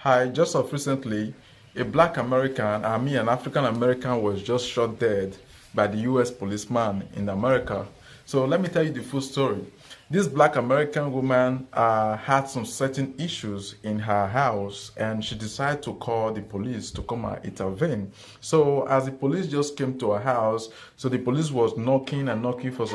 Hi, just of recently, a black American, an African American was just shot dead by the US policeman in America. So let me tell you the full story. This black American woman had some certain issues in her house and she decided to call the police to come and intervene. So as the police just came to her house, so the police was knocking and knocking for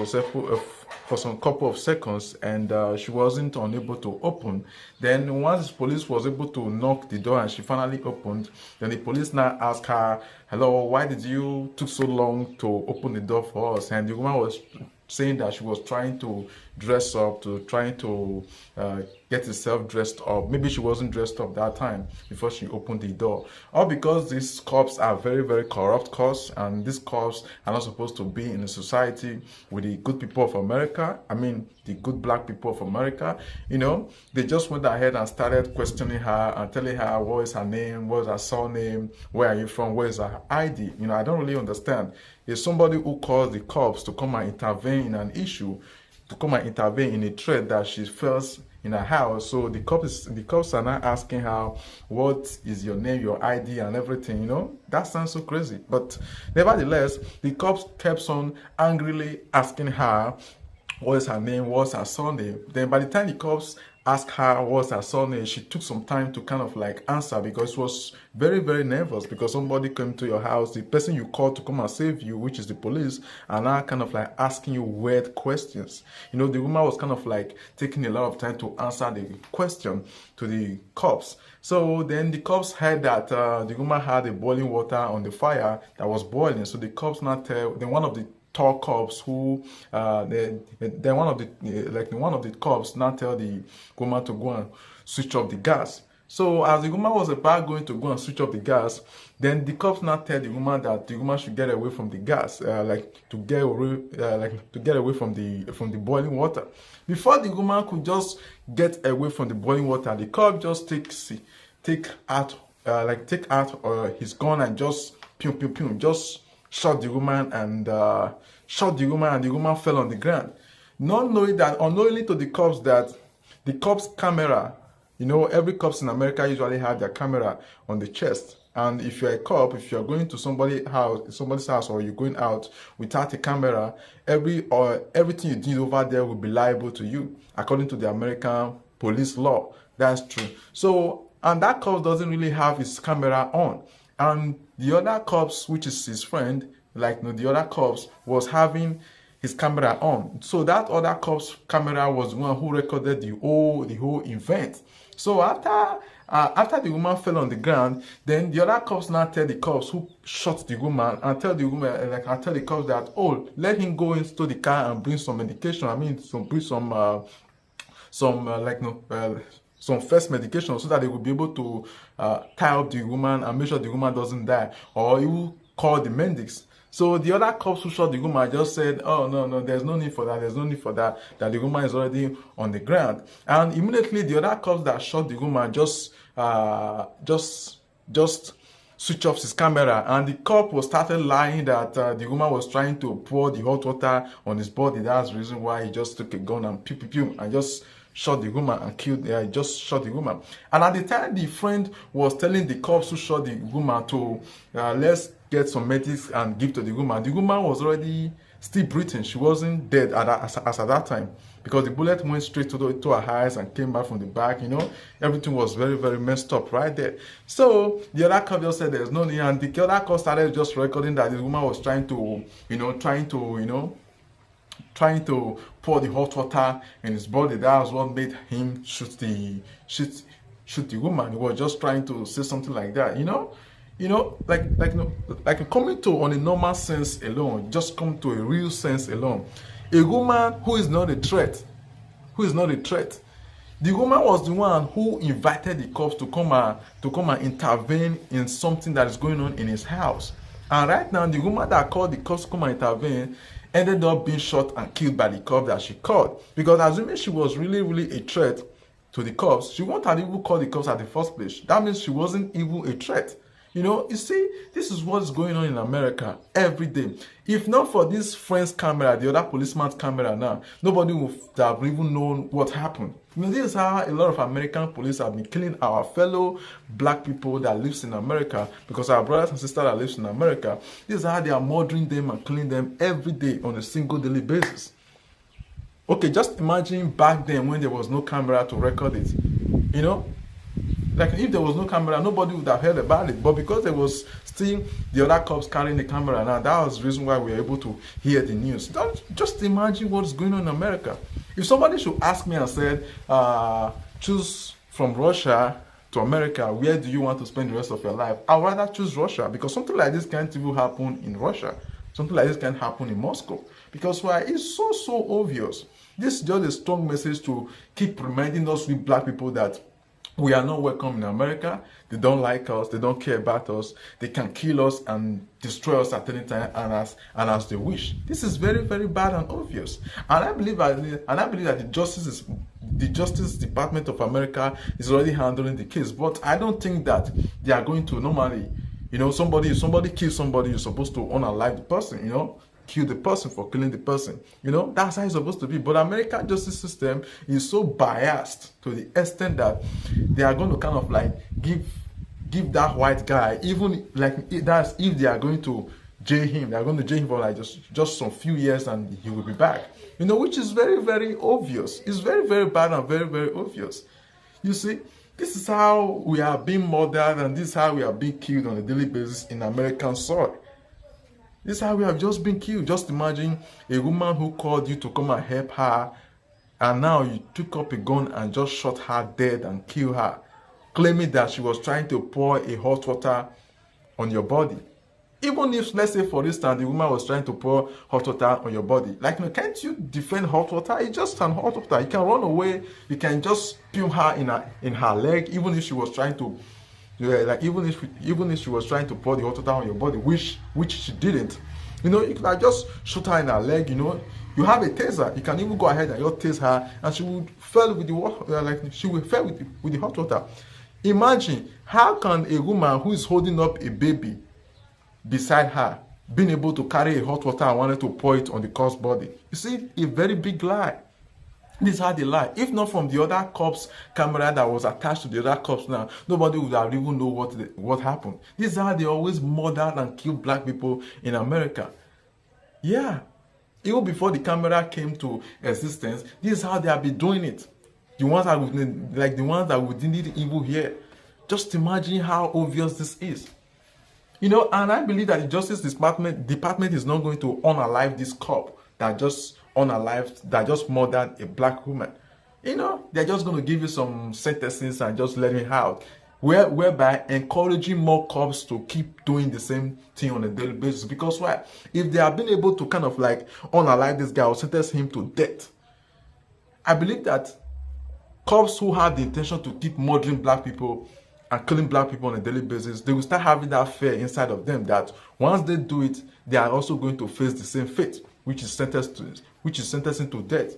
some couple of seconds and she wasn't unable to open. Then once the police was able to knock the door and she finally opened, then the police now asked her, "Hello, why did you took so long to open the door for us?" And the woman was saying that she was trying to dress up, trying to get herself dressed up. Maybe she wasn't dressed up that time before she opened the door. All because these cops are very, very corrupt cops, and these cops are not supposed to be in a society with the good people of America. I mean, the good black people of America. You know, they just went ahead and started questioning her and telling her what is her name, what is her surname, where are you from, where is her ID. You know, I don't really understand. If somebody who calls the cops to come and intervene in an issue, to come and intervene in a threat that she feels in her house, so the cops are now asking her, what is your name, your ID and everything. You know, that sounds so crazy. But nevertheless, the cops kept on angrily asking her what is her name, what's her surname. Then by the time the cops asked her what's her surname, she took some time to kind of like answer because she was very, very nervous because somebody came to your house, the person you called to come and save you, which is the police, and now kind of like asking you weird questions. You know, the woman was kind of like taking a lot of time to answer the question to the cops. So then the cops heard that the woman had a boiling water on the fire that was boiling. So the cops now then one of the tall cops who then one of the cops now tell the woman to go and switch off the gas. So as the woman was about going to go and switch off the gas, then the cops now tell the woman that the woman should get away from the gas, to get away from the boiling water. Before the woman could just get away from the boiling water, the cop just take out his gun and just pew pew pew, just shot the woman and the woman fell on the ground. Not knowing that, unknowingly to the cops, that the cops' camera, you know, every cops in America usually have their camera on the chest. And if you're a cop, if you're going to somebody's house, or you're going out without a camera, everything you did over there will be liable to you, according to the American police law. That's true. So, and that cop doesn't really have his camera on. And the other cops, which is his friend, the other cops, was having his camera on. So that other cop's camera was the one who recorded the whole event. So after the woman fell on the ground, then the other cops now tell the cops who shot the woman and tell the cops that, oh, let him go into the car and bring some medication. I mean, bring some first medication so that they will be able to tie up the woman and make sure the woman doesn't die, or he will call the medics. So the other cops who shot the woman just said, oh, no, there's no need for that, that the woman is already on the ground. And immediately the other cops that shot the woman just switch off his camera, and the cop was started lying that the woman was trying to pour the hot water on his body. That's the reason why he just took a gun and pew pew pew and just shot the woman and just shot the woman. And at the time, the friend was telling the cops who shot the woman to let's get some medics and give to the woman was already still breathing. She wasn't dead as at that time, because the bullet went straight to her eyes and came back from the back. You know, everything was very, very messed up right there. So the other cop just said there's no need, and the other cop started just recording that the woman was trying to pour the hot water in his body. That was what made him shoot the woman. He was just trying to say something like that, like coming to, on a normal sense alone, just come to a real sense alone. A woman who is not a threat, the woman was the one who invited the cops to come and intervene in something that is going on in his house. And right now, the woman that called the cops to come and intervene ended up being shot and killed by the cop that she called. Because assuming she was really, really a threat to the cops, she wouldn't have even called the cops at the first place. That means she wasn't even a threat. You see, this is what's going on in America every day. If not for this friend's camera, the other policeman's camera now, nobody would have even known what happened. This is how a lot of American police have been killing our fellow black people that lives in America, because our brothers and sisters that lives in America, this is how they are murdering them and killing them every day on a single daily basis. Okay, just imagine back then when there was no camera to record it. Like if there was no camera, nobody would have heard about it. But because there was still the other cops carrying the camera now, that was the reason why we were able to hear the news. Just imagine what's going on in America. If somebody should ask me and said, choose from Russia to America, where do you want to spend the rest of your life? I'd rather choose Russia, because something like this can't even happen in Russia. Something like this can happen in Moscow. Because why? It's so obvious. This is just a strong message to keep reminding us, we black people, that we are not welcome in America. They don't like us. They don't care about us. They can kill us and destroy us at any time and as they wish. This is very, very bad and obvious. And I believe that the Justice Department of America is already handling the case. But I don't think that they are going to normally, somebody kills somebody, you're supposed to unalive the person, kill the person for killing the person. That's how it's supposed to be. But American justice system is so biased to the extent that they are going to kind of like give that white guy, even like that's if they are going to jail him, they are going to jail him for like just some few years and he will be back. Which is very, very obvious. It's very, very bad and very, very obvious. You see, this is how we are being murdered, and this is how we are being killed on a daily basis in American soil. This is how we have just been killed. Just imagine a woman who called you to come and help her, and now you took up a gun and just shot her dead and killed her, claiming that she was trying to pour a hot water on your body. Even if, let's say for instance, the woman was trying to pour hot water on your body, can't you defend hot water? It's just an hot water. You can run away. You can just spew her in her leg, even if she was trying to. Even if she was trying to pour the hot water on your body, which she didn't, you could have just shoot her in her leg. You have a taser. You can even go ahead and just tase her, and she would fall with the water, she will fall with the hot water. Imagine, how can a woman who is holding up a baby beside her being able to carry a hot water and wanted to pour it on the cop's body? You see, a very big lie. This is how they lie. If not from the other cops' camera that was attached to the other cops now, nobody would have even know what happened. This is how they always murdered and killed black people in America. Yeah. Even before the camera came to existence, this is how they have been doing it. The ones that we didn't even hear. Just imagine how obvious this is. And I believe that the Justice Department is not going to unalive this cop that just murdered a black woman. They're just going to give you some sentences and just let him out, whereby encouraging more cops to keep doing the same thing on a daily basis. Because why? If they have been able to kind of like unalive this guy or sentence him to death, I believe that cops who have the intention to keep murdering black people and killing black people on a daily basis, they will start having that fear inside of them that once they do it, they are also going to face the same fate, which is sentencing to death.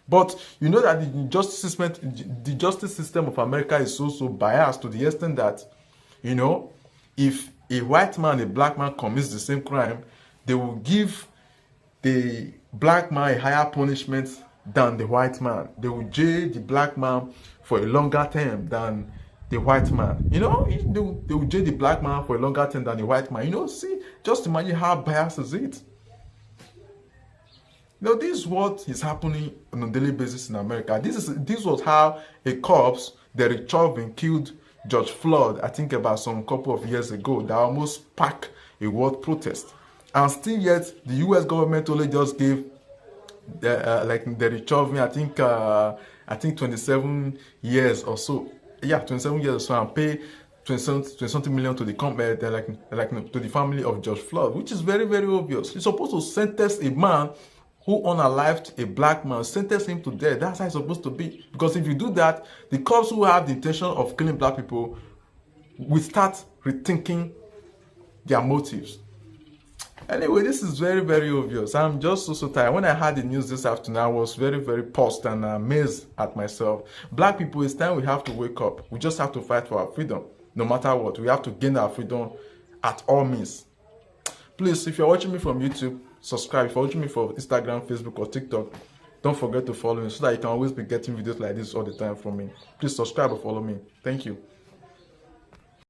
But you know that the justice system of America is so biased to the extent that, if a white man, a black man commits the same crime, they will give the black man a higher punishment than the white man. They will jail the black man for a longer term than the white man. They will jail the black man for a longer term than the white man. See, just imagine how biased is it. This is what is happening on a daily basis in America. This was how a corpse, Derek Chauvin, killed George Floyd, I think about some couple of years ago, that almost sparked a world protest. And still yet, the US government only just gave Derek Chauvin, I think 27 years or so. Yeah, 27 years or so, and pay 20-something million to the to the family of George Floyd, which is very, very obvious. You're supposed to sentence a man who unalived a black man, sentence him to death. That's how it's supposed to be. Because if you do that, the cops who have the intention of killing black people will start rethinking their motives. Anyway, this is very, very obvious. I'm just so tired. When I heard the news this afternoon, I was very, very pissed and amazed at myself. Black people, it's time we have to wake up. We just have to fight for our freedom. no matter what. We have to gain our freedom at all means. Please, if you're watching me from YouTube, subscribe. If you're watching me from Instagram, Facebook, or TikTok, don't forget to follow me so that you can always be getting videos like this all the time from me. Please subscribe or follow me. Thank you.